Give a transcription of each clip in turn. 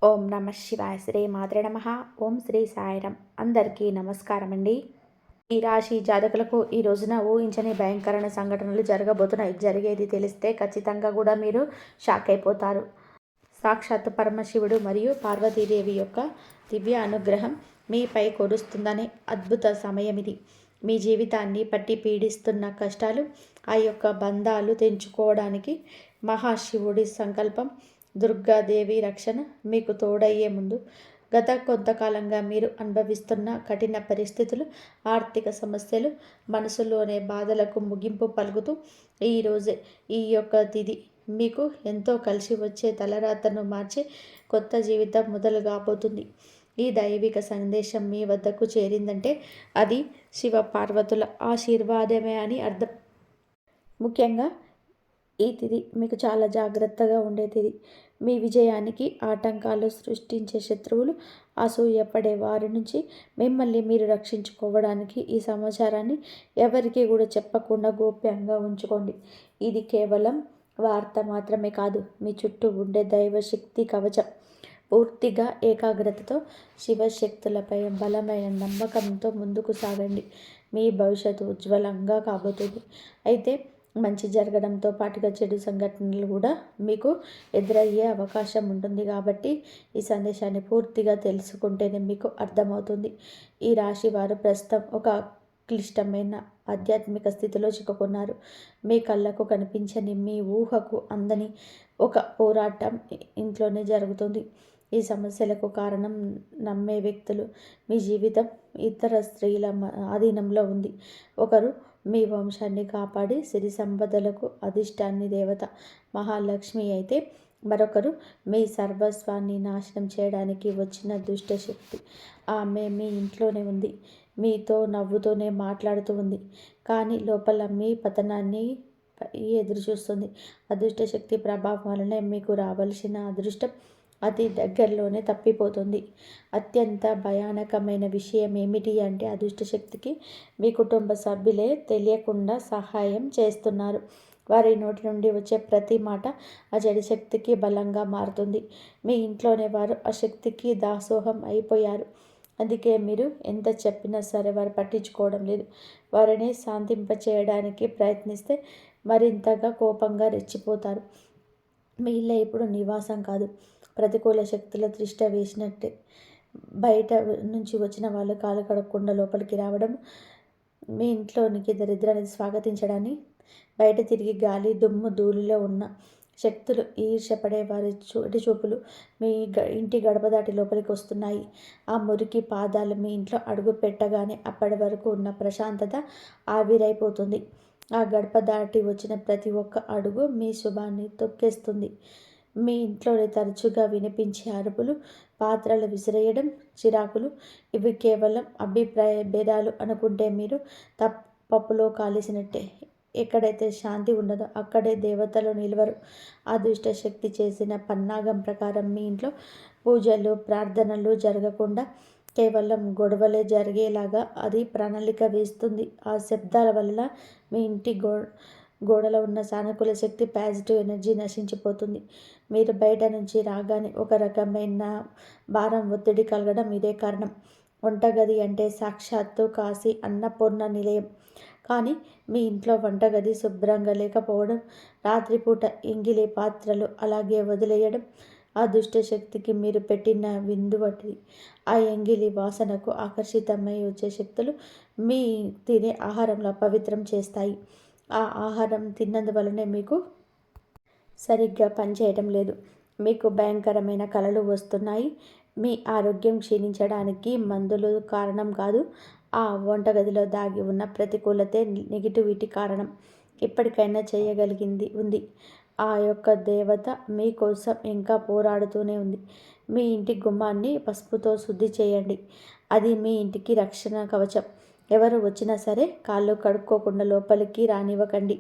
ఓం నమ శివాయ శ్రీ మాత్రే నమ. ఓం శ్రీ సాయిరం. అందరికీ నమస్కారం అండి. ఈ రాశి జాతకులకు ఈ రోజున ఊహించని భయంకరమైన సంఘటనలు జరగబోతున్నాయి. జరిగేది తెలిస్తే ఖచ్చితంగా కూడా మీరు షాక్ అయిపోతారు. సాక్షాత్ పరమశివుడు మరియు పార్వతీదేవి యొక్క దివ్య అనుగ్రహం మీపై కురుస్తుందనే అద్భుత సమయం ఇది. మీ జీవితాన్ని పట్టి పీడిస్తున్న కష్టాలు, ఆ యొక్క బంధాలు తెంచుకోవడానికి మహాశివుడి సంకల్పం, దుర్గాదేవి రక్షణ మీకు తోడయ్యే ముందు గత కొంతకాలంగా మీరు అనుభవిస్తున్న కఠిన పరిస్థితులు, ఆర్థిక సమస్యలు, మనసులోనే బాధలకు ముగింపు పలుకుతూ ఈరోజే ఈ యొక్క తిథి మీకు ఎంతో కలిసి వచ్చే తలరాతను మార్చే కొత్త జీవితం మొదలు కాబోతుంది. ఈ దైవిక సందేశం మీ వద్దకు చేరిందంటే అది శివ పార్వతుల ఆశీర్వాదమే అని అర్థం. ముఖ్యంగా ఈ తిథి మీకు చాలా జాగ్రత్తగా ఉండే తిథి. మీ విజయానికి ఆటంకాలు సృష్టించే శత్రువులు, అసూయపడే వారి నుంచి మిమ్మల్ని మీరు రక్షించుకోవడానికి ఈ సమాచారాన్ని ఎవరికి కూడా చెప్పకుండా గోప్యంగా ఉంచుకోండి. ఇది కేవలం వార్త మాత్రమే కాదు, మీ చుట్టూ ఉండే దైవశక్తి కవచం. పూర్తిగా ఏకాగ్రతతో శివశక్తులపై బలమైన నమ్మకంతో ముందుకు సాగండి. మీ భవిష్యత్తు ఉజ్వలంగా కాబోతుంది. అయితే మంచి జరగడంతో పాటుగా చెడు సంఘటనలు కూడా మీకు ఎదురయ్యే అవకాశం ఉంటుంది. కాబట్టి ఈ సందేశాన్ని పూర్తిగా తెలుసుకుంటేనే మీకు అర్థమవుతుంది. ఈ రాశి వారు ప్రస్తుతం ఒక క్లిష్టమైన ఆధ్యాత్మిక స్థితిలో చిక్కుకున్నారు. మీ కళ్ళకు కనిపించని, మీ ఊహకు అందని ఒక పోరాటం ఇంట్లోనే జరుగుతుంది. ఈ సమస్యలకు కారణం నమ్మే వ్యక్తులు, మీ జీవితం ఇతర స్త్రీల ఆధీనంలో ఉంది. ఒకరు మీ వంశాన్ని కాపాడి సిరి సంపదలకు అధిష్టాన్ని దేవత మహాలక్ష్మి అయితే, మరొకరు మీ సర్వస్వాన్ని నాశనం చేయడానికి వచ్చిన దుష్టశక్తి. ఆమె మీ ఇంట్లోనే ఉంది, మీతో నవ్వుతూనే మాట్లాడుతూ ఉంది, కానీ లోపల మీ పతనాన్ని ఎదురు చూస్తుంది. అదృష్టశక్తి ప్రభావం వలనే మీకు రావలసిన అదృష్టం అతి దగ్గరలోనే తప్పిపోతుంది. అత్యంత భయానకమైన విషయం ఏమిటి అంటే, అదృష్టశక్తికి మీ కుటుంబ సభ్యులే తెలియకుండా సహాయం చేస్తున్నారు. వారి నోటి నుండి వచ్చే ప్రతి మాట ఆ చెడు శక్తికి బలంగా మారుతుంది. మీ ఇంట్లోనే వారు ఆ శక్తికి దాసోహం అయిపోయారు. అందుకే మీరు ఎంత చెప్పినా సరే వారు పట్టించుకోవడం లేదు. వారిని శాంతింపచేయడానికి ప్రయత్నిస్తే మరింతగా కోపంగా రెచ్చిపోతారు. మీ ఇల్లు ఇప్పుడు నివాసం కాదు, ప్రతికూల శక్తుల తిష్ట వేసినట్టే. బయట నుంచి వచ్చిన వాళ్ళు కాలు కడగకుండా లోపలికి రావడం, మీ ఇంట్లోనికి దరిద్రాన్ని స్వాగతించడాన్ని, బయట తిరిగి గాలి దుమ్ము ధూళిలో ఉన్న శక్తులు, ఈర్ష్యపడే వారి చూపులు మీ ఇంటి గడప దాటి లోపలికి వస్తున్నాయి. ఆ మురికి పాదాలు మీ ఇంట్లో అడుగు పెట్టగానే అప్పటి వరకు ఉన్న ప్రశాంతత ఆవిరైపోతుంది. ఆ గడప దాటి వచ్చిన ప్రతి ఒక్క అడుగు మీ శుభాన్ని తొక్కేస్తుంది. మీ ఇంట్లోనే తరచుగా వినిపించే అరుపులు, పాత్రలు విసిరేయడం, చిరాకులు, ఇవి కేవలం అభిప్రాయ భేదాలు అనుకుంటే మీరు పప్పులో కాలిసినట్టే. ఎక్కడైతే శాంతి ఉండదో అక్కడే దేవతలు నిలవరు. ఆ దుష్ట శక్తి చేసిన పన్నాగం ప్రకారం మీ ఇంట్లో పూజలు, ప్రార్థనలు జరగకుండా కేవలం గొడవలే జరిగేలాగా అది ప్రణాళిక వేస్తుంది. ఆ శబ్దాల వల్ల మీ ఇంటి గోడలో ఉన్న సానుకూల శక్తి, పాజిటివ్ ఎనర్జీ నశించిపోతుంది. మీరు బయట నుంచి రాగానే ఒక రకమైన భారం, ఒత్తిడి కలగడం ఇదే కారణం. వంటగది అంటే సాక్షాత్తు కాశీ అన్నపూర్ణ నిలయం. కానీ మీ ఇంట్లో వంటగది శుభ్రంగా లేకపోవడం, రాత్రిపూట ఎంగిలి పాత్రలు అలాగే వదిలేయడం ఆ దుష్ట శక్తికి మీరు పెట్టిన విందు వంటిది. ఆ ఎంగిలి వాసనకు ఆకర్షితమై వచ్చే శక్తులు మీ తినే ఆహారంలో అపవిత్రం చేస్తాయి. ఆ ఆహారం తిన్నందువలనే మీకు సరిగ్గా పనిచేయటం లేదు. మీకు భయంకరమైన కలలు వస్తున్నాయి. మీ ఆరోగ్యం క్షీణించడానికి మందులు కారణం కాదు, ఆ వంటగదిలో దాగి ఉన్న ప్రతికూలతే, నెగిటివిటీ కారణం. ఇప్పటికైనా చేయగలిగింది ఉంది. ఆ యొక్క దేవత మీకోసం ఇంకా పోరాడుతూనే ఉంది. మీ ఇంటి గుమ్మాన్ని పసుపుతో శుద్ధి చేయండి. అది మీ ఇంటికి రక్షణ కవచం. ఎవరు వచ్చినా సరే కాళ్ళు కడుక్కోకుండా లోపలికి రానివ్వకండి.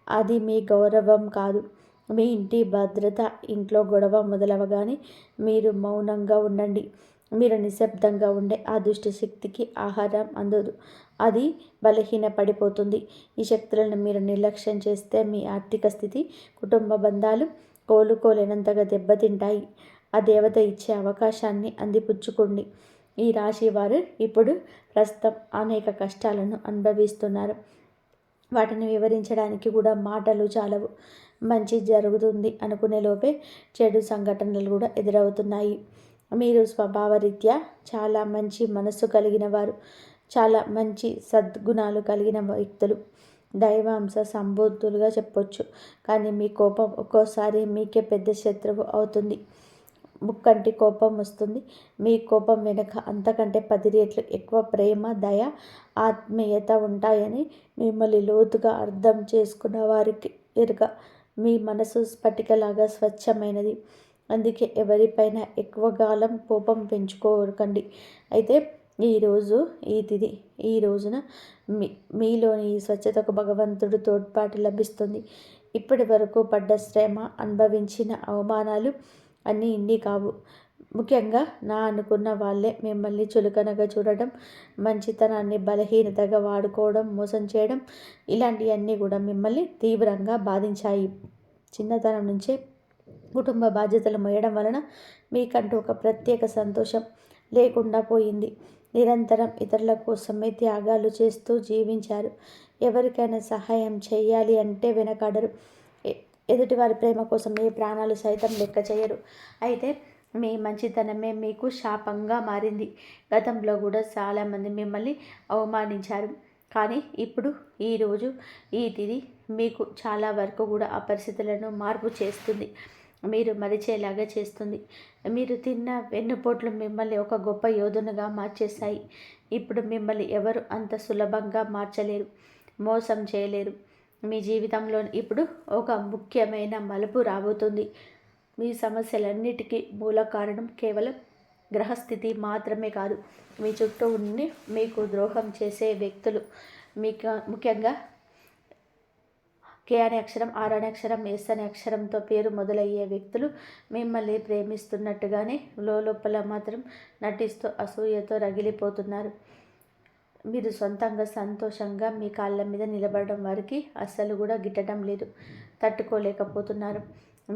అది మీ గౌరవం కాదు, మీ ఇంటి భద్రత. ఇంట్లో గొడవ మొదలవగానే మీరు మౌనంగా ఉండండి. మీరు నిశ్శబ్దంగా ఉండే ఆ దుష్ట శక్తికి ఆహారం అందదు, అది బలహీన పడిపోతుంది. ఈ శక్తులను మీరు నిర్లక్ష్యం చేస్తే మీ ఆర్థిక స్థితి, కుటుంబ బంధాలు కోలుకోలేనంతగా దెబ్బతింటాయి. ఆ దేవత ఇచ్చే అవకాశాన్ని అందిపుచ్చుకోండి. ఈ రాశి వారు ఇప్పుడు ప్రస్తుతం అనేక కష్టాలను అనుభవిస్తున్నారు. వాటిని వివరించడానికి కూడా మాటలు చాలవు. మంచి జరుగుతుంది అనుకునే లోపే చెడు సంఘటనలు కూడా ఎదురవుతున్నాయి. మీరు స్వభావరీత్యా చాలా మంచి మనస్సు కలిగిన వారు, చాలా మంచి సద్గుణాలు కలిగిన వ్యక్తులు, దైవాంశ సంబోధులుగా చెప్పొచ్చు. కానీ మీ కోపం ఒక్కోసారి మీకే పెద్ద శత్రువు అవుతుంది. ముక్కంటి కోపం వస్తుంది. మీ కోపం వెనుక అంతకంటే 10 రెట్లు ఎక్కువ ప్రేమ, దయ, ఆత్మీయత ఉంటాయని మిమ్మల్ని లోతుగా అర్థం చేసుకున్న వారికి ఎరుక. మీ మనసు స్ఫటికలాగా స్వచ్ఛమైనది. అందుకే ఎవరిపైన ఎక్కువ కాలం కోపం పెంచుకోకండి. అయితే ఈరోజు ఈ తిథి, ఈ రోజున మీలోని ఈ స్వచ్ఛతకు భగవంతుడు తోడ్పాటు లభిస్తుంది. ఇప్పటి వరకు పడ్డ శ్రమ, అనుభవించిన అవమానాలు అన్నీ ఇన్ని కావు. ముఖ్యంగా నా అనుకున్న వాళ్ళే మిమ్మల్ని చులకనగా చూడడం, మంచితనాన్ని బలహీనతగా వాడుకోవడం, మోసం చేయడం, ఇలాంటివన్నీ కూడా మిమ్మల్ని తీవ్రంగా బాధించాయి. చిన్నతనం నుంచే కుటుంబ బాధ్యతలు మోయడం వలన మీకంటూ ఒక ప్రత్యేక సంతోషం లేకుండా పోయింది. నిరంతరం ఇతరుల కోసమే త్యాగాలు చేస్తూ జీవించారు. ఎవరికైనా సహాయం చేయాలి అంటే వెనకాడరు. ఎదుటివారి ప్రేమ కోసం ఏ ప్రాణాలు సైతం లెక్క చేయరు. అయితే మీ మంచితనమే మీకు శాపంగా మారింది. గతంలో కూడా చాలామంది మిమ్మల్ని అవమానించారు. కానీ ఇప్పుడు ఈరోజు ఈ తిథి మీకు చాలా వరకు కూడా ఆ పరిస్థితులను మార్పు చేస్తుంది. మీరు మరిచేలాగా చేస్తుంది. మీరు తిన్న వెన్నుపోట్లు మిమ్మల్ని ఒక గొప్ప యోధునిగా మార్చేశాయి. ఇప్పుడు మిమ్మల్ని ఎవరు అంత సులభంగా మార్చలేరు, మోసం చేయలేరు. మీ జీవితంలో ఇప్పుడు ఒక ముఖ్యమైన మలుపు రాబోతుంది. మీ సమస్యలన్నిటికీ మూల కారణం కేవలం గ్రహస్థితి మాత్రమే కాదు, మీ చుట్టూ ఉండి మీకు ద్రోహం చేసే వ్యక్తులు. మీకు ముఖ్యంగా కే అనే అక్షరం, ఆర్ అనే అక్షరం, ఎస్ అనే అక్షరంతో పేరు మొదలయ్యే వ్యక్తులు మిమ్మల్ని ప్రేమిస్తున్నట్టుగానే లోపల మాత్రం నటిస్తూ అసూయతో రగిలిపోతున్నారు. మీరు సొంతంగా సంతోషంగా మీ కాళ్ళ మీద నిలబడడం వారికి అస్సలు కూడా గిట్టడం లేదు, తట్టుకోలేకపోతున్నారు.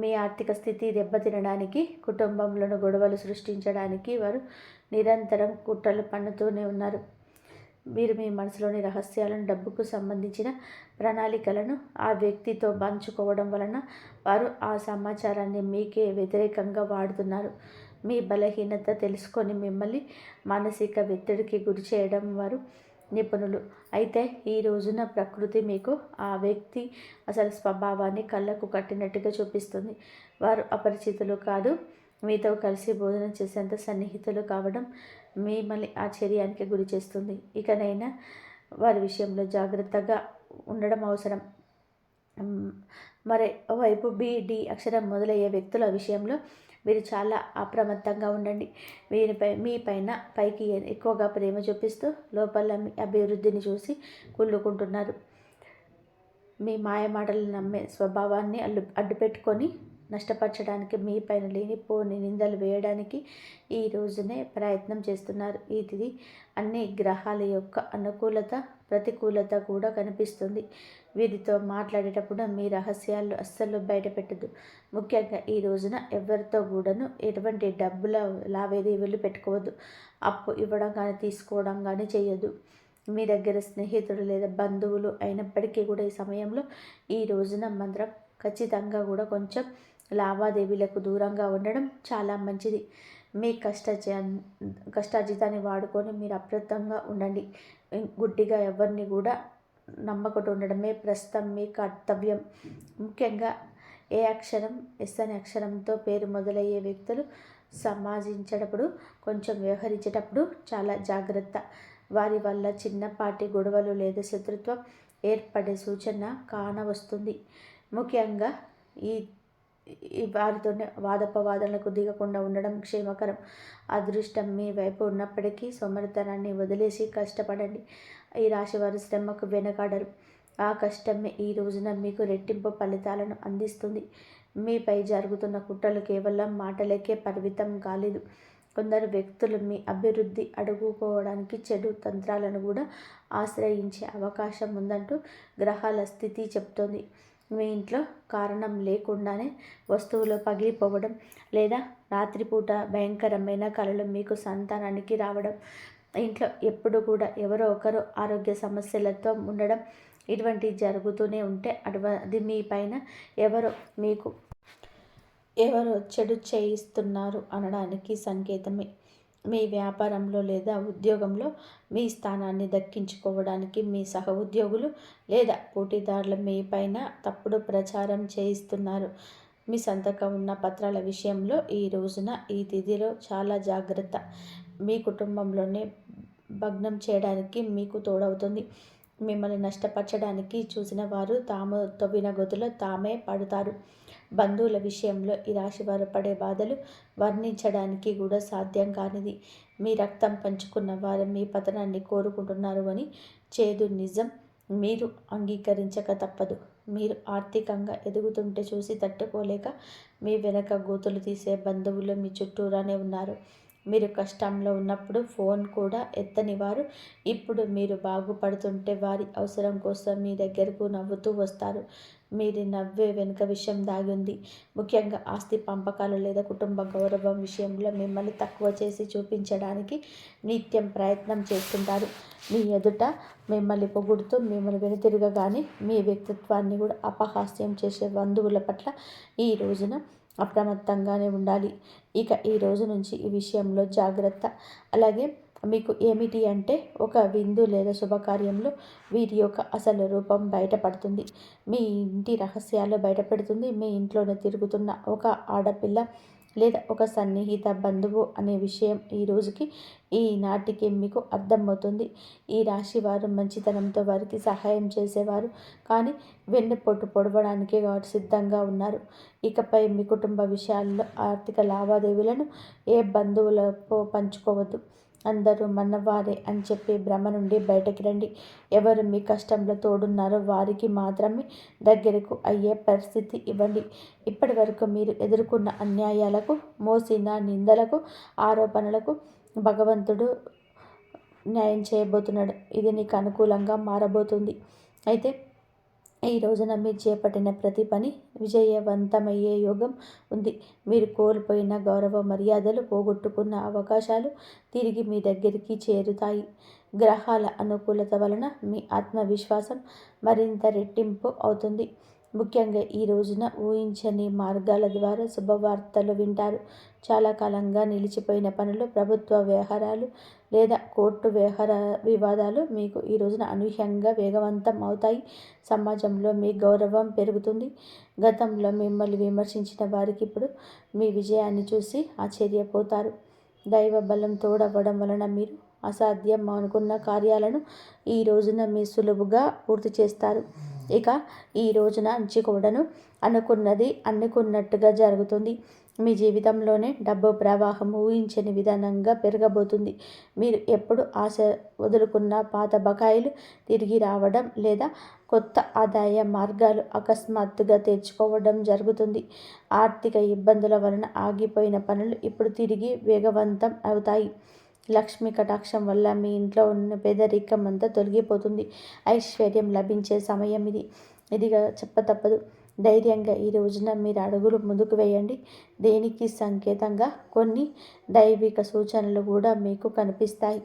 మీ ఆర్థిక స్థితి దెబ్బతినడానికి, కుటుంబంలోని గొడవలు సృష్టించడానికి వారు నిరంతరం కుట్రలు పన్నుతూనే ఉన్నారు. మీరు మీ మనసులోని రహస్యాలను, డబ్బుకు సంబంధించిన ప్రణాళికలను ఆ వ్యక్తితో పంచుకోవడం వలన వారు ఆ సమాచారాన్ని మీకే వ్యతిరేకంగా వాడుతున్నారు. మీ బలహీనత తెలుసుకొని మిమ్మల్ని మానసిక ఒత్తిడికి గురి చేయడం వారు నిపుణులు. అయితే ఈ రోజున ప్రకృతి మీకు ఆ వ్యక్తి అసలు స్వభావాన్ని కళ్ళకు కట్టినట్టుగా చూపిస్తుంది. వారు అపరిచితులు కాదు, మీతో కలిసి భోజనం చేసేంత సన్నిహితులు కావడం మిమ్మల్ని ఆశ్చర్యానికి గురి చేస్తుంది. ఇకనైనా వారి విషయంలో జాగ్రత్తగా ఉండడం అవసరం. మరోవైపు బి, డి అక్షరం మొదలయ్యే వ్యక్తుల విషయంలో మీరు చాలా అప్రమత్తంగా ఉండండి. మీ పైకి ఎక్కువగా ప్రేమ చూపిస్తూ లోపల మీ అభివృద్ధిని చూసి కుళ్ళుకుంటున్నారు. మీ మాయ మాటలు నమ్మే స్వభావాన్ని అడ్డుపెట్టుకొని నష్టపరచడానికి, మీ పైన లేనిపోని నిందలు వేయడానికి ఈ రోజునే ప్రయత్నం చేస్తున్నారు. ఈ తిథి అన్ని గ్రహాల యొక్క అనుకూలత, ప్రతికూలత కూడా కనిపిస్తుంది. వీరితో మాట్లాడేటప్పుడు మీ రహస్యాలు అస్సలు బయటపెట్టదు. ముఖ్యంగా ఈ రోజున ఎవరితో కూడాను ఎటువంటి డబ్బుల లావాదేవీలు పెట్టుకోవద్దు. అప్పు ఇవ్వడం కానీ తీసుకోవడం కానీ చేయొద్దు. మీ దగ్గర స్నేహితుడు లేదా బంధువులు అయినప్పటికీ కూడా ఈ సమయంలో, ఈ రోజున మాత్రం ఖచ్చితంగా కూడా కొంచెం లావాదేవీలకు దూరంగా ఉండడం చాలా మంచిది. మీ కష్టార్జితాన్ని వాడుకొని మీరు అప్రమత్తంగా ఉండండి. గుడ్డిగా ఎవరిని కూడా నమ్మకుండా ఉండడమే ప్రస్తుతం మీ కర్తవ్యం. ముఖ్యంగా ఏ అక్షరం, ఎస్ అనే అక్షరంతో పేరు మొదలయ్యే వ్యక్తులు సమాజించేటప్పుడు, కొంచెం వ్యవహరించేటప్పుడు చాలా జాగ్రత్త. వారి వల్ల చిన్నపాటి గొడవలు లేదా శత్రుత్వం ఏర్పడే సూచన కానవస్తుంది. ముఖ్యంగా ఈ వారితోనే వాదోపవాదనలకు దిగకుండా ఉండడం క్షేమకరం. అదృష్టం మీ వైపు ఉన్నప్పటికీ సోమరితనాన్ని వదిలేసి కష్టపడండి. ఈ రాశివారు శ్రమకు వెనకాడరు. ఆ కష్టమే ఈ రోజున మీకు రెట్టింపు ఫలితాలను అందిస్తుంది. మీపై జరుగుతున్న కుట్రలు కేవలం మాటలకే పరిమితం కాలేదు. కొందరు వ్యక్తులు మీ అభివృద్ధి అడ్డుకోవడానికి చెడు తంత్రాలను కూడా ఆశ్రయించే అవకాశం ఉందంటూ గ్రహాల స్థితి చెప్తోంది. మీ ఇంట్లో కారణం లేకుండానే వస్తువులు పగిలిపోవడం, లేదా రాత్రిపూట భయంకరమైన కలలు మీకు సంతానానికి రావడం, ఇంట్లో ఎప్పుడు కూడా ఎవరో ఒకరు ఆరోగ్య సమస్యలతో ఉండడం, ఇటువంటివి జరుగుతూనే ఉంటే అది మీ పైన ఎవరో మీకు ఎవరో చెడు చేయిస్తున్నారు అనడానికి సంకేతమే. మీ వ్యాపారంలో లేదా ఉద్యోగంలో మీ స్థానాన్ని దక్కించుకోవడానికి మీ సహ ఉద్యోగులు లేదా పోటీదారులు మీ పైన తప్పుడు ప్రచారం చేయిస్తున్నారు. మీ సంతకం ఉన్న పత్రాల విషయంలో ఈ రోజున ఈ తిథిలో చాలా జాగ్రత్త. మీ కుటుంబంలోనే భగ్నం చేయడానికి మీకు తోడవుతుంది. మిమ్మల్ని నష్టపరచడానికి చూసిన వారు తాము తవ్విన గొంతులో తామే పడతారు. బంధువుల విషయంలో ఈ రాశివారు పడే బాధలు వర్ణించడానికి కూడా సాధ్యం కానిది. మీ రక్తం పంచుకున్న వారు మీ పతనాన్ని కోరుకుంటున్నారు అని చేదు నిజం మీరు అంగీకరించక తప్పదు. మీరు ఆర్థికంగా ఎదుగుతుంటే చూసి తట్టుకోలేక మీ వెనక గోతులు తీసే బంధువులు మీ చుట్టూరానే ఉన్నారు. మీరు కష్టంలో ఉన్నప్పుడు ఫోన్ కూడా ఎత్తని వారు ఇప్పుడు మీరు బాగుపడుతుంటే వారి అవసరం కోసం మీ దగ్గరకు నవ్వుతూ వస్తారు. మీరు నవ్వే వెనుక విషయం దాగి ఉంది. ముఖ్యంగా ఆస్తి పంపకాలు లేదా కుటుంబ గౌరవం విషయంలో మిమ్మల్ని తక్కువ చేసి చూపించడానికి నిత్యం ప్రయత్నం చేస్తుంటారు. మీ ఎదుట మిమ్మల్ని పొగుడుతూ మిమ్మల్ని వెనుతిరగగానే మీ వ్యక్తిత్వాన్ని కూడా అపహాస్యం చేసే బంధువుల పట్ల ఈ రోజున అప్రమత్తంగానే ఉండాలి. ఇక ఈ రోజు నుంచి ఈ విషయంలో జాగ్రత్త. అలాగే మీకు ఏమిటి అంటే ఒక విందు లేదా శుభకార్యంలో వీరి యొక్క అసలు రూపం బయటపడుతుంది. మీ ఇంటి రహస్యాలు బయటపెడుతుంది. మీ ఇంట్లోనే తిరుగుతున్న ఒక ఆడపిల్ల లేదా ఒక సన్నిహిత బంధువు అనే విషయం ఈ రోజుకి ఈనాటికి మీకు అర్థమవుతుంది. ఈ రాశి వారు మంచితనంతో వారికి సహాయం చేసేవారు, కానీ వెన్నుపోటు పొడవడానికి వారు సిద్ధంగా ఉన్నారు. ఇకపై మీ కుటుంబ విషయాల్లో ఆర్థిక లావాదేవీలను ఏ బంధువులతో పంచుకోవద్దు. అందరూ మనవారే అని చెప్పి భ్రమ నుండి బయటకి రండి. ఎవరు మీ కష్టంలో తోడున్నారో వారికి మాత్రమే దగ్గరకు అయ్యే పరిస్థితి ఇవ్వండి. ఇప్పటి వరకు మీరు ఎదుర్కొన్న అన్యాయాలకు, మోసిన నిందలకు, ఆరోపణలకు భగవంతుడు న్యాయం చేయబోతున్నాడు. ఇది నీకు అనుకూలంగా మారబోతుంది. అయితే ఈ రోజున మీరు చేపట్టిన ప్రతి పని విజయవంతమయ్యే యోగం ఉంది. మీరు కోల్పోయిన గౌరవ మర్యాదలు, పోగొట్టుకున్న అవకాశాలు తిరిగి మీ దగ్గరికి చేరుతాయి. గ్రహాల అనుకూలత వలన మీ ఆత్మవిశ్వాసం మరింత రెట్టింపు అవుతుంది. ముఖ్యంగా ఈ రోజున ఊహించని మార్గాల ద్వారా శుభవార్తలు వింటారు. చాలా కాలంగా నిలిచిపోయిన పనులు, ప్రభుత్వ వ్యవహారాలు లేదా కోర్టు వివాదాలు మీకు ఈ రోజున అనూహ్యంగా వేగవంతం అవుతాయి. సమాజంలో మీ గౌరవం పెరుగుతుంది. గతంలో మిమ్మల్ని విమర్శించిన వారికి ఇప్పుడు మీ విజయాన్ని చూసి ఆశ్చర్యపోతారు. దైవ బలం తోడవ్వడం వలన మీరు అసాధ్యం అనుకున్న కార్యాలను ఈ రోజున మీ సులువుగా పూర్తి చేస్తారు. ఇక ఈ రోజున అంచుకోవడను అనుకున్నది అనుకున్నట్టుగా జరుగుతుంది. మీ జీవితంలోనే డబ్బు ప్రవాహం ఊహించని విధానంగా పెరగబోతుంది. మీరు ఎప్పుడు ఆశ వదులుకున్న పాత బకాయిలు తిరిగి రావడం లేదా కొత్త ఆదాయ మార్గాలు అకస్మాత్తుగా తెచ్చుకోవడం జరుగుతుంది. ఆర్థిక ఇబ్బందుల వలన ఆగిపోయిన పనులు ఇప్పుడు తిరిగి వేగవంతం అవుతాయి. లక్ష్మీ కటాక్షం వల్ల మీ ఇంట్లో ఉన్న పేదరికం అంతా తొలగిపోతుంది. ఐశ్వర్యం లభించే సమయం ఇది. ఇదిగా చెప్పతప్పదు. ధైర్యంగా ఈ రోజున మీరు అడుగులు ముందుకు వేయండి. దేనికి సంకేతంగా కొన్ని దైవిక సూచనలు కూడా మీకు కనిపిస్తాయి.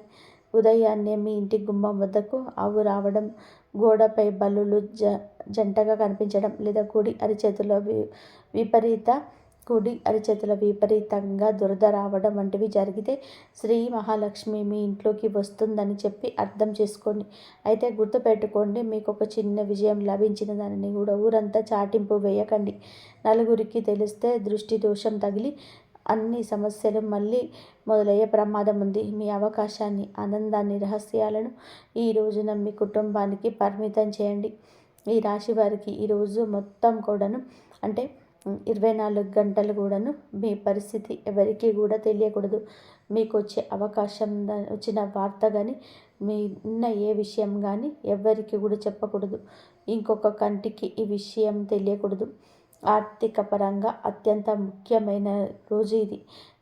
ఉదయాన్నే మీ ఇంటి గుమ్మం వద్దకు ఆవు రావడం, గోడపై బల్లులు జంటగా కనిపించడం, లేదా కుడి అరిచేతిలో విపరీతంగా దురద రావడం వంటివి జరిగితే శ్రీ మహాలక్ష్మి మీ ఇంట్లోకి వస్తుందని చెప్పి అర్థం చేసుకోండి. అయితే గుర్తుపెట్టుకోండి, మీకు ఒక చిన్న విజయం లభించిన దానిని కూడా ఊరంతా చాటింపు వేయకండి. నలుగురికి తెలిస్తే దృష్టి దోషం తగిలి అన్ని సమస్యలు మళ్ళీ మొదలయ్యే ప్రమాదం ఉంది. మీ అవకాశాన్ని, ఆనందాన్ని, రహస్యాలను ఈ రోజున మీ కుటుంబానికి పరిమితం చేయండి. ఈ రాశి వారికి ఈరోజు మొత్తం కూడాను అంటే 24 గంటలు కూడాను మీ పరిస్థితి ఎవరికి కూడా తెలియకూడదు. మీకు వచ్చే అవకాశం వచ్చిన వార్త కానీ, మీ ఉన్న ఏ విషయం కానీ ఎవరికి కూడా చెప్పకూడదు. ఇంకొక కంటికి ఈ విషయం తెలియకూడదు. ఆర్థిక పరంగా అత్యంత ముఖ్యమైన రోజు ఇది.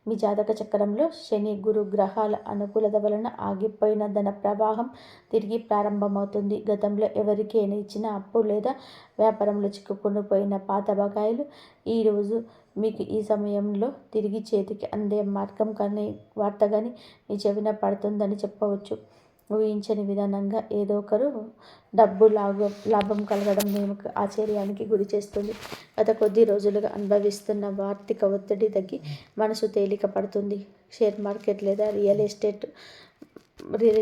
మీ జాతక చక్రంలో శని గురు గ్రహాల అనుకూలత వలన ఆగిపోయిన ధన ప్రవాహం తిరిగి ప్రారంభమవుతుంది. గతంలో ఎవరికి ఇచ్చిన అప్పు లేదా వ్యాపారంలో చిక్కుకొని పోయిన పాత బకాయిలు ఈరోజు మీకు ఈ సమయంలో తిరిగి చేతికి అందే మార్గం కానీ వార్త కానీ మీ చెవిన పడుతుందని చెప్పవచ్చు. ఊహించని విధానంగా ఏదో ఒకరు డబ్బు లాభం కలగడం మేము ఆశ్చర్యానికి గురి చేస్తుంది. గత కొద్ది రోజులుగా అనుభవిస్తున్న ఆర్థిక ఒత్తిడి తగ్గి మనసు తేలిక పడుతుంది. షేర్ మార్కెట్ లేదా రియల్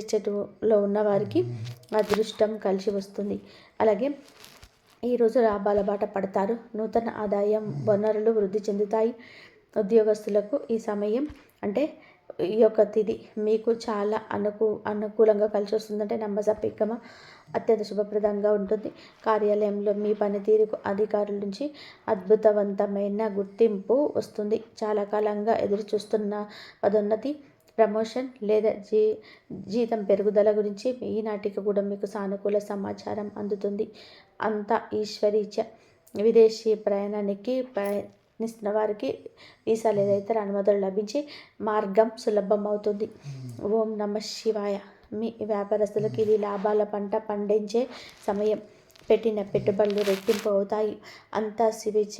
ఎస్టేట్లో ఉన్న వారికి అదృష్టం కలిసి వస్తుంది. అలాగే ఈరోజు లాభాల బాట పడతారు. నూతన ఆదాయం వనరులు వృద్ధి చెందుతాయి. ఉద్యోగస్తులకు ఈ సమయం అంటే ఈ యొక్క తిథి మీకు చాలా అనుకూలంగా కలిసి వస్తుందంటే నమ్మసప్పికమ అత్యంత శుభప్రదంగా ఉంటుంది. కార్యాలయంలో మీ పనితీరుకు అధికారుల నుంచి అద్భుతవంతమైన గుర్తింపు వస్తుంది. చాలా కాలంగా ఎదురు చూస్తున్న పదోన్నతి, ప్రమోషన్ లేదా జీతం పెరుగుదల గురించి ఈనాటికి కూడా మీకు సానుకూల సమాచారం అందుతుంది. అంతా ఈశ్వరీచ. విదేశీ ప్రయాణానికి ప్రయత్నిస్తున్న వారికి వీసా లేదా ఇతర అనుమతులు లభించి మార్గం సులభం అవుతుంది. ఓం నమః శివాయ. మీ వ్యాపారస్తులకు ఇది లాభాల పంట పండించే సమయం. పెట్టిన పెట్టుబడులు రెట్టింపు అవుతాయి. అంతా స్వేచ్ఛ.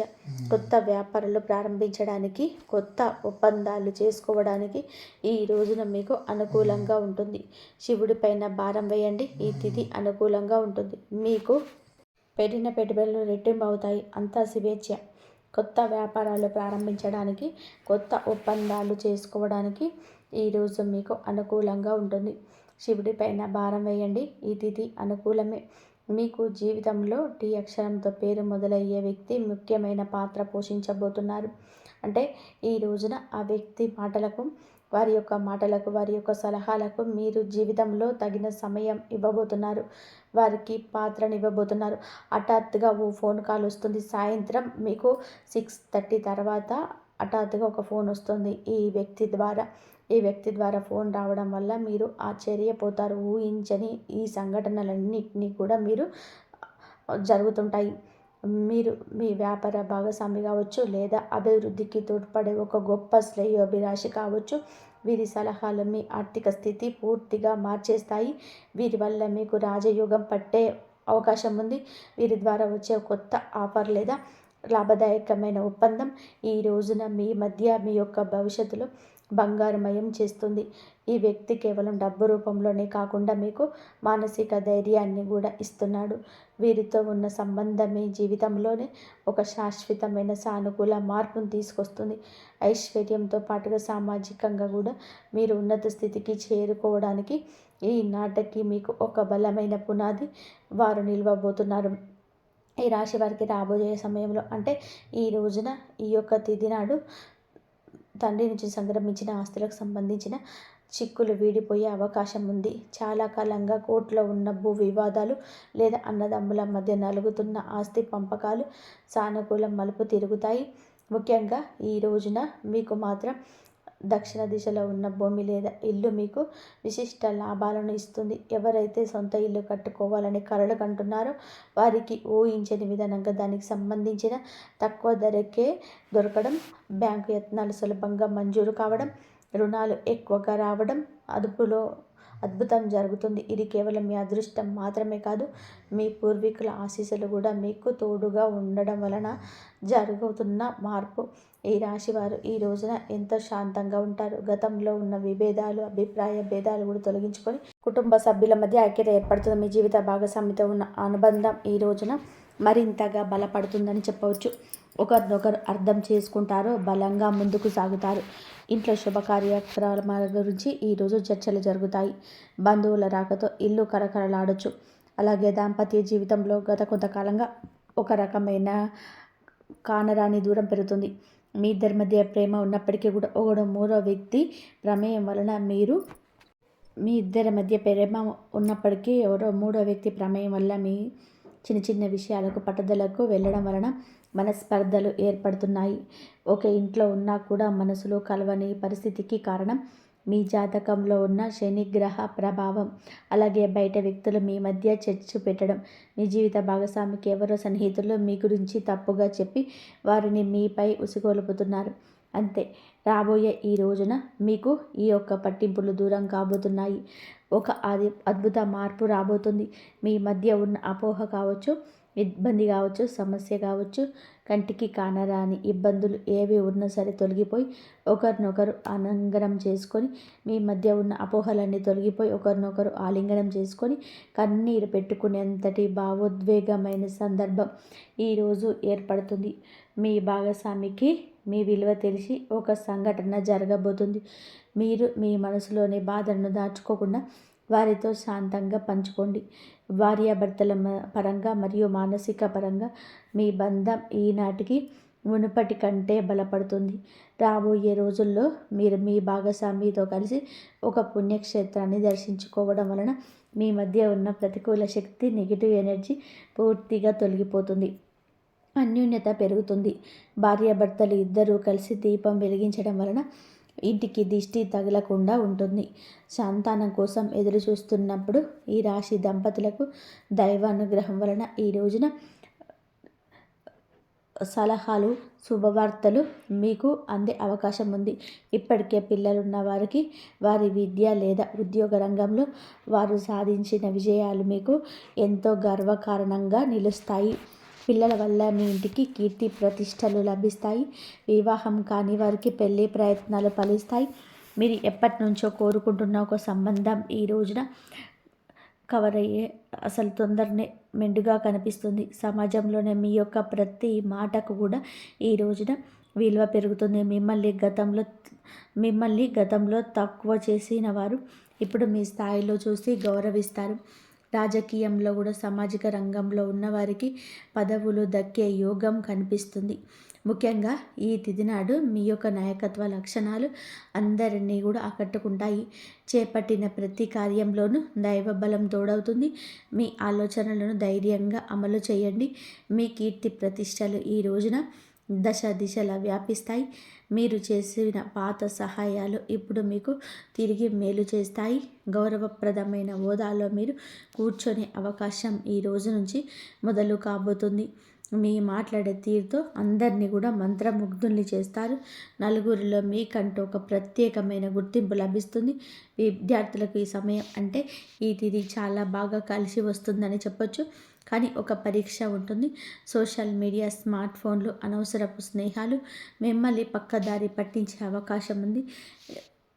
కొత్త వ్యాపారాలు ప్రారంభించడానికి, కొత్త ఒప్పందాలు చేసుకోవడానికి ఈ రోజున మీకు అనుకూలంగా ఉంటుంది. శివుడి పైన భారం వేయండి. ఈ తిథి అనుకూలంగా ఉంటుంది. మీకు పెట్టిన పెట్టుబడులు రెట్టింపు అవుతాయి. అంతా స్వేచ్ఛ. కొత్త వ్యాపారాలు ప్రారంభించడానికి, కొత్త ఒప్పందాలు చేసుకోవడానికి ఈరోజు మీకు అనుకూలంగా ఉంటుంది. శివుడి పైన భారం వేయండి. ఈ తిథి అనుకూలమే. మీకు జీవితంలో టీ అక్షరంతో పేరు మొదలయ్యే వ్యక్తి ముఖ్యమైన పాత్ర పోషించబోతున్నారు. అంటే ఈ రోజున ఆ వ్యక్తి మాటలకు, వారి యొక్క సలహాలకు మీరు జీవితంలో తగిన సమయం ఇవ్వబోతున్నారు. వారికి పాత్రనివ్వబోతున్నారు. హఠాత్తుగా ఓ ఫోన్ కాల్ వస్తుంది. సాయంత్రం మీకు 6:30 తర్వాత హఠాత్తుగా ఒక ఫోన్ వస్తుంది. ఈ వ్యక్తి ద్వారా ఫోన్ రావడం వల్ల మీరు ఆశ్చర్యపోతారు. ఊహించని ఈ సంఘటనలన్నింటినీ కూడా మీరు జరుగుతుంటాయి. మీరు మీ వ్యాపార భాగస్వామి కావచ్చు, లేదా అభివృద్ధికి తోడ్పడే ఒక గొప్ప శ్రేయోభిలాషి కావచ్చు. వీరి సలహాలు మీ ఆర్థిక స్థితి పూర్తిగా మార్చేస్తాయి. వీరి వల్ల మీకు రాజయోగం పట్టే అవకాశం ఉంది. వీరి ద్వారా వచ్చే కొత్త ఆఫర్ లేదా లాభదాయకమైన ఒప్పందం ఈ రోజున మీ యొక్క భవిష్యత్తులో బంగారుమయం చేస్తుంది. ఈ వ్యక్తి కేవలం డబ్బు రూపంలోనే కాకుండా మీకు మానసిక ధైర్యాన్ని కూడా ఇస్తున్నాడు. వీరితో ఉన్న సంబంధం మీ జీవితంలోనే ఒక శాశ్వతమైన సానుకూల మార్పును తీసుకొస్తుంది. ఐశ్వర్యంతో పాటుగా సామాజికంగా కూడా మీరు ఉన్నత స్థితికి చేరుకోవడానికి ఈ నాటికి మీకు ఒక బలమైన పునాది వారు నిలవబోతున్నారు. ఈ రాశి వారికి రాబోయే సమయంలో అంటే ఈ రోజున ఈ యొక్క తిథి నాడు తండ్రి నుంచి సంక్రమించిన ఆస్తులకు సంబంధించిన చిక్కులు వీడిపోయే అవకాశం ఉంది. చాలా కాలంగా కోర్టులో ఉన్న భూ వివాదాలు లేదా అన్నదమ్ముల మధ్య నలుగుతున్న ఆస్తి పంపకాలు సానుకూల మలుపు తిరుగుతాయి. ముఖ్యంగా ఈ రోజున మీకు మాత్రం దక్షిణ దిశలో ఉన్న భూమి లేదా ఇల్లు మీకు విశిష్ట లాభాలను ఇస్తుంది. ఎవరైతే సొంత ఇల్లు కట్టుకోవాలని కలలు కంటున్నారో వారికి ఊహించని విధానంగా దానికి సంబంధించిన తక్కువ ధరకే దొరకడం, బ్యాంకు యత్నాలు సులభంగా మంజూరు కావడం, రుణాలు ఎక్కువగా రావడం, అద్భుతం జరుగుతుంది. ఇది కేవలం మీ అదృష్టం మాత్రమే కాదు, మీ పూర్వీకుల ఆశీస్సులు కూడా మీకు తోడుగా ఉండడం వలన జరుగుతున్న మార్పు. ఈ రాశి వారు ఈ రోజున ఎంతో శాంతంగా ఉంటారు. గతంలో ఉన్న విభేదాలు, అభిప్రాయ భేదాలు కూడా తొలగించుకొని కుటుంబ సభ్యుల మధ్య ఐక్యత ఏర్పడుతుంది. మీ జీవిత భాగస్వామితో ఉన్న అనుబంధం ఈ రోజున మరింతగా బలపడుతుందని చెప్పవచ్చు. ఒకరినొకరు అర్థం చేసుకుంటారో బలంగా ముందుకు సాగుతారు. ఇంట్లో శుభ కార్యక్రమాల గురించి ఈరోజు చర్చలు జరుగుతాయి. బంధువుల రాకతో ఇల్లు కరకరలాడొచ్చు. అలాగే దాంపత్య జీవితంలో గత కొంతకాలంగా ఒక రకమైన కానరాని దూరం పెరుగుతుంది. మీ ఇద్దరి మధ్య ప్రేమ ఉన్నప్పటికీ కూడా మూడో వ్యక్తి ప్రమేయం వలన మీ ఇద్దరి మధ్య ప్రేమ ఉన్నప్పటికీ మూడో వ్యక్తి ప్రమేయం వల్ల మీ చిన్న విషయాలకు పట్టుదలకు వెళ్ళడం వలన మనస్పర్ధలు ఏర్పడుతున్నాయి. ఒక ఇంట్లో ఉన్నా కూడా మనసులో కలవని పరిస్థితికి కారణం మీ జాతకంలో ఉన్న శనిగ్రహ ప్రభావం. అలాగే బయట వ్యక్తులు మీ మధ్య చర్చ పెట్టడం, మీ జీవిత భాగస్వామికి ఎవరో సన్నిహితులు మీ గురించి తప్పుగా చెప్పి వారిని మీపై ఉసిగొలుపుతున్నారు. అంతే. రాబోయే ఈ రోజున మీకు ఈ యొక్క పట్టింపులు దూరం కాబోతున్నాయి. ఒక అద్భుత మార్పు రాబోతుంది. మీ మధ్య ఉన్న అపోహ కావచ్చు, ఇబ్బంది కావచ్చు, సమస్య కావచ్చు, కంటికి కానరాని ఇబ్బందులు ఏవి ఉన్నా సరే తొలగిపోయి ఒకరినొకరు ఆలింగనం చేసుకొని, మీ మధ్య ఉన్న అపోహలన్నీ తొలగిపోయి ఒకరినొకరు ఆలింగనం చేసుకొని కన్నీరు పెట్టుకునేంతటి భావోద్వేగమైన సందర్భం ఈరోజు ఏర్పడుతుంది. మీ భాగస్వామికి మీ విలువ తెలిసి ఒక సంఘటన జరగబోతుంది. మీరు మీ మనసులోని బాధలను దాచుకోకుండా వారితో శాంతంగా పంచుకోండి. భార్యాభర్తల పరంగా మరియు మానసిక పరంగా మీ బంధం ఈనాటికి మునుపటి కంటే బలపడుతుంది. రాబోయే రోజుల్లో మీరు మీ భాగస్వామితో కలిసి ఒక పుణ్యక్షేత్రాన్ని దర్శించుకోవడం వలన మీ మధ్య ఉన్న ప్రతికూల శక్తి, నెగిటివ్ ఎనర్జీ పూర్తిగా తొలగిపోతుంది. అన్యోన్యత పెరుగుతుంది. భార్యాభర్తలు ఇద్దరూ కలిసి దీపం వెలిగించడం వలన ఇంటికి దిష్టి తగలకుండా ఉంటుంది. సంతానం కోసం ఎదురు చూస్తున్నప్పుడు ఈ రాశి దంపతులకు దైవ అనుగ్రహం వలన ఈ రోజున సలహాలు, శుభవార్తలు మీకు అందే అవకాశం ఉంది. ఇప్పటికే పిల్లలున్న వారికి వారి విద్య లేదా ఉద్యోగ రంగంలో వారు సాధించిన విజయాలు మీకు ఎంతో గర్వకారణంగా నిలుస్తాయి. పిల్లల వల్ల మీ ఇంటికి కీర్తి ప్రతిష్టలు లభిస్తాయి. వివాహం కాని వారికి పెళ్లి ప్రయత్నాలు ఫలిస్తాయి. మీరు ఎప్పటి నుంచో కోరుకుంటున్న ఒక సంబంధం ఈ రోజున కవర్ అయ్యే అసలు తొందరనే మెండుగా కనిపిస్తుంది. సమాజంలోనే మీ యొక్క ప్రతి మాటకు కూడా ఈ రోజున విలువ పెరుగుతుంది. మిమ్మల్ని గతంలో తక్కువ చేసిన వారు ఇప్పుడు మీ స్థాయిలో చూసి గౌరవిస్తారు. రాజకీయంలో కూడా సామాజిక రంగంలో ఉన్నవారికి పదవులు దక్కే యోగం కనిపిస్తుంది. ముఖ్యంగా ఈ తిథి నాడు మీ యొక్క నాయకత్వ లక్షణాలు అందరినీ కూడా ఆకట్టుకుంటాయి. చేపట్టిన ప్రతి కార్యంలోనూ దైవ బలం తోడవుతుంది. మీ ఆలోచనలను ధైర్యంగా అమలు చేయండి. మీ కీర్తి ప్రతిష్టలు ఈ రోజున దశ దిశలా వ్యాపిస్తాయి. మీరు చేసిన పాత సహాయాలు ఇప్పుడు మీకు తిరిగి మేలు చేస్తాయి. గౌరవప్రదమైన హోదాలో మీరు కూర్చొనే అవకాశం ఈ రోజు నుంచి మొదలు కాబోతుంది. మీ మాట్లాడే తీరుతో అందరినీ కూడా మంత్రముగ్ధుల్ని చేస్తారు. నలుగురిలో మీకంటూ ఒక ప్రత్యేకమైన గుర్తింపు లభిస్తుంది. విద్యార్థులకు ఈ సమయం అంటే ఈ తిథి చాలా బాగా కలిసి వస్తుందని చెప్పొచ్చు. కానీ ఒక పరీక్ష ఉంటుంది. సోషల్ మీడియా, స్మార్ట్ ఫోన్లు, అనవసరపు స్నేహాలు మిమ్మల్ని పక్కదారి పట్టించే అవకాశం ఉంది.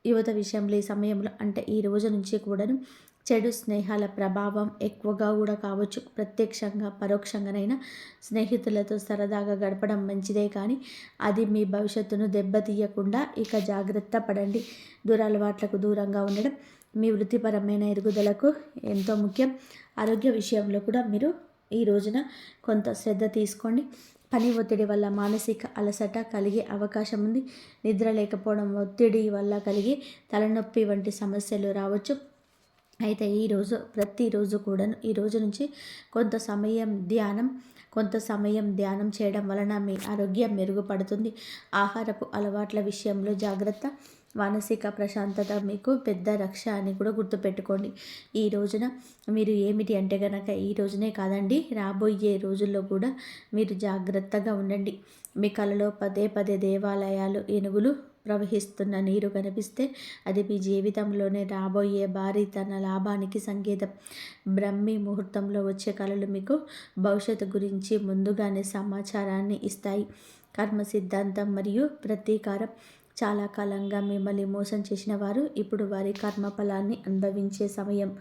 యువత విషయంలో ఈ సమయంలో అంటే ఈ రోజు నుంచి కూడాను చెడు స్నేహాల ప్రభావం ఎక్కువగా కూడా కావచ్చు. ప్రత్యక్షంగా పరోక్షంగానైనా స్నేహితులతో సరదాగా గడపడం మంచిదే, కానీ అది మీ భవిష్యత్తును దెబ్బతీయకుండా ఇక జాగ్రత్త పడండి. దురలవాట్లకు దూరంగా ఉండడం మీ వృత్తిపరమైన ఎదుగుదలకు ఎంతో ముఖ్యం. ఆరోగ్య విషయంలో కూడా మీరు ఈ రోజున కొంత శ్రద్ధ తీసుకోండి. పని ఒత్తిడి వల్ల మానసిక అలసట కలిగే అవకాశం ఉంది. నిద్ర లేకపోవడం, ఒత్తిడి వల్ల కలిగే తలనొప్పి వంటి సమస్యలు రావచ్చు. అయితే ప్రతిరోజు కూడాను ఈ రోజు నుంచి కొంత సమయం ధ్యానం చేయడం వలన మీ ఆరోగ్యం మెరుగుపడుతుంది. ఆహారపు అలవాట్ల విషయంలో జాగ్రత్త. మానసిక ప్రశాంతత మీకు పెద్ద రక్ష అని కూడా గుర్తుపెట్టుకోండి. ఈ రోజున మీరు ఏమిటి అంటే కనుక ఈ రోజునే కాదండి, రాబోయే రోజుల్లో కూడా మీరు జాగ్రత్తగా ఉండండి. మీ కలలో పదే పదే దేవాలయాలు, ఏనుగులు ప్రవహిస్తున్న నీరు కనిపిస్తే అది మీ జీవితంలోనే రాబోయే భారీతన లాభానికి సంకేతం. బ్రహ్మీ ముహూర్తంలో వచ్చే కళలు మీకు భవిష్యత్తు గురించి ముందుగానే సమాచారాన్ని ఇస్తాయి. కర్మ సిద్ధాంతం మరియు ప్రతీకారం. చాలా కాలంగా మిమ్మల్ని మోసం చేసిన వారు ఇప్పుడు వారి కర్మఫలాన్ని అనుభవించే సమయం.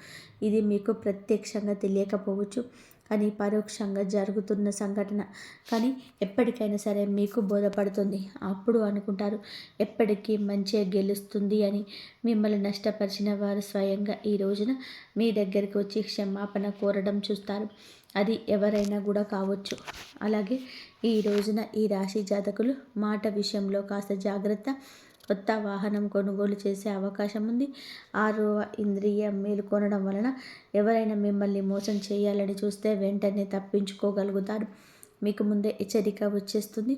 ఇది మీకు ప్రత్యక్షంగా తెలియకపోవచ్చు, కానీ పరోక్షంగా జరుగుతున్న సంఘటన. కానీ ఎప్పటికైనా సరే మీకు బోధపడుతుంది. అప్పుడు అనుకుంటారు ఎప్పటికీ మంచి గెలుస్తుంది అని. మిమ్మల్ని నష్టపరిచిన వారు స్వయంగా ఈ రోజున మీ దగ్గరికి వచ్చి క్షమాపణ కోరడం చూస్తారు. అది ఎవరైనా కూడా కావచ్చు. అలాగే ఈ రోజున ఈ రాశి జాతకులు మాట విషయంలో కాస్త జాగ్రత్త. కొత్త వాహనం కొనుగోలు చేసే అవకాశం ఉంది. 6వ ఇంద్రియం మేలుకొనడం వలన ఎవరైనా మిమ్మల్ని మోసం చేయాలని చూస్తే వెంటనే తప్పించుకోగలుగుతారు. మీకు ముందే హెచ్చరిక వచ్చేస్తుంది.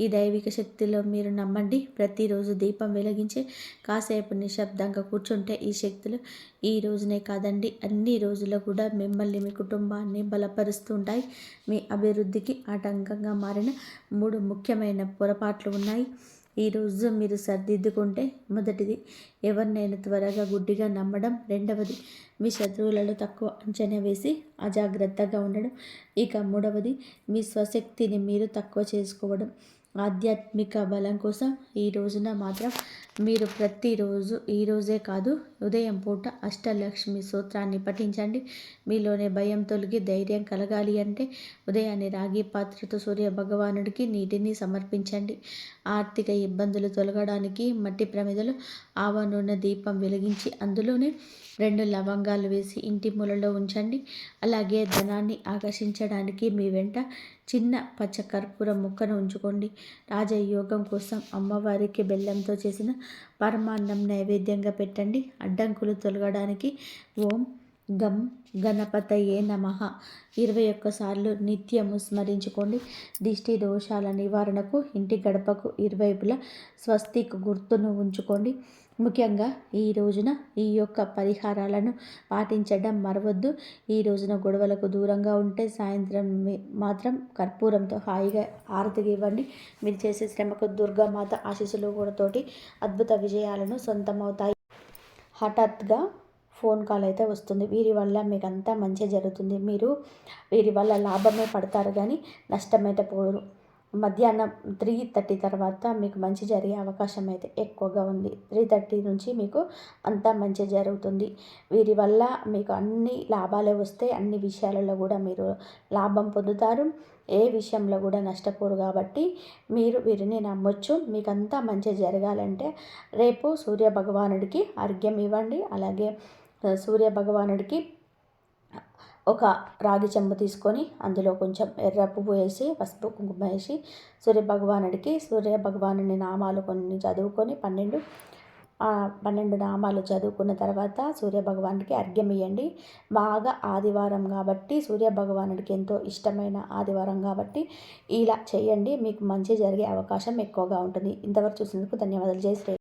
ఈ దైవిక శక్తిలో మీరు నమ్మండి. ప్రతిరోజు దీపం వెలిగించి కాసేపు నిశ్శబ్దంగా కూర్చుంటే ఈ శక్తులు ఈ రోజునే కాదండి, అన్ని రోజుల్లో కూడా మిమ్మల్ని, మీ కుటుంబాన్ని బలపరుస్తూ ఉంటాయి. మీ అభివృద్ధికి ఆటంకంగా మారిన 3 ముఖ్యమైన పొరపాట్లు ఉన్నాయి. ఈరోజు మీరు సర్దిద్దుకుంటే, మొదటిది ఎవరినైనా త్వరగా గుడ్డిగా నమ్మడం, రెండవది మీ శత్రువులలో తక్కువ అంచనా వేసి అజాగ్రత్తగా ఉండడం, ఇక మూడవది మీ స్వశక్తిని మీరు తక్కువ చేసుకోవడం. ఆధ్యాత్మిక బలం కోసం ఈ రోజున మాత్రం మీరు ప్రతిరోజు, ఈరోజే కాదు ఉదయం పూట అష్టలక్ష్మి స్తోత్రాన్ని పఠించండి. మీలోనే భయం తొలగి ధైర్యం కలగాలి అంటే ఉదయాన్నే రాగి పాత్రతో సూర్య భగవానుడికి నీటిని సమర్పించండి. ఆర్థిక ఇబ్బందులు తొలగడానికి మట్టి ప్రమిదలో ఆవ నూనె దీపం వెలిగించి అందులోనే 2 లవంగాలు వేసి ఇంటి మూలలో ఉంచండి. అలాగే ధనాన్ని ఆకర్షించడానికి మీ వెంట చిన్న పచ్చ కర్పూరం ముక్కను ఉంచుకోండి. రాజయోగం కోసం అమ్మవారికి బెల్లంతో చేసిన పరమాన్నం నైవేద్యంగా పెట్టండి. అడ్డంకులు తొలగడానికి ఓం గం గణపతయే నమః 21 సార్లు నిత్యము స్మరించుకోండి. దిష్టి దోషాల నివారణకు ఇంటి గడపకు ఇరువైపులా స్వస్తిక్ గుర్తును ఉంచుకోండి. ముఖ్యంగా ఈ రోజున ఈ యొక్క పరిహారాలను పాటించడం మరవద్దు. ఈ రోజున గొడవలకు దూరంగా ఉంటే సాయంత్రం మాత్రం కర్పూరంతో హాయిగా హారతిగా ఇవ్వండి. మీరు చేసే శ్రమకు దుర్గామాత ఆశీస్సులు కూడా తోటి అద్భుత విజయాలను సొంతమవుతాయి. హఠాత్తుగా ఫోన్ కాల్ అయితే వస్తుంది. వీరి వల్ల మీకు అంతా మంచి జరుగుతుంది. మీరు వీరి వల్ల లాభమే పడతారు కానీ నష్టమైతే పోరు. మధ్యాహ్నం 3:30 తర్వాత మీకు మంచి జరిగే అవకాశం అయితే ఎక్కువగా ఉంది. 3:30 నుంచి మీకు అంతా మంచి జరుగుతుంది. వీరి వల్ల మీకు అన్ని లాభాలే వస్తాయి. అన్ని విషయాలలో కూడా మీరు లాభం పొందుతారు. ఏ విషయంలో కూడా నష్టపోరు కాబట్టి మీరు వీరిని నమ్మొచ్చు. మీకంతా మంచి జరగాలంటే రేపు సూర్య భగవానుడికి అర్ఘ్యం ఇవ్వండి. అలాగే సూర్య భగవానుడికి ఒక రాగి చెంబు తీసుకొని అందులో కొంచెం ఎర్ర పువ్వు వేసి పసుపు కుంకుమ వేసి సూర్య భగవానుని నామాలు కొన్ని చదువుకొని 12 నామాలు చదువుకున్న తర్వాత సూర్య భగవానుడికి అర్ఘ్యం ఇవ్వండి. బాగా ఆదివారం కాబట్టి సూర్య భగవానుడికి ఎంతో ఇష్టమైన ఆదివారం కాబట్టి ఇలా చేయండి. మీకు మంచి జరిగే అవకాశం ఎక్కువగా ఉంటుంది. ఇంతవరకు చూసినందుకు ధన్యవాదాలు. జై శ్రీ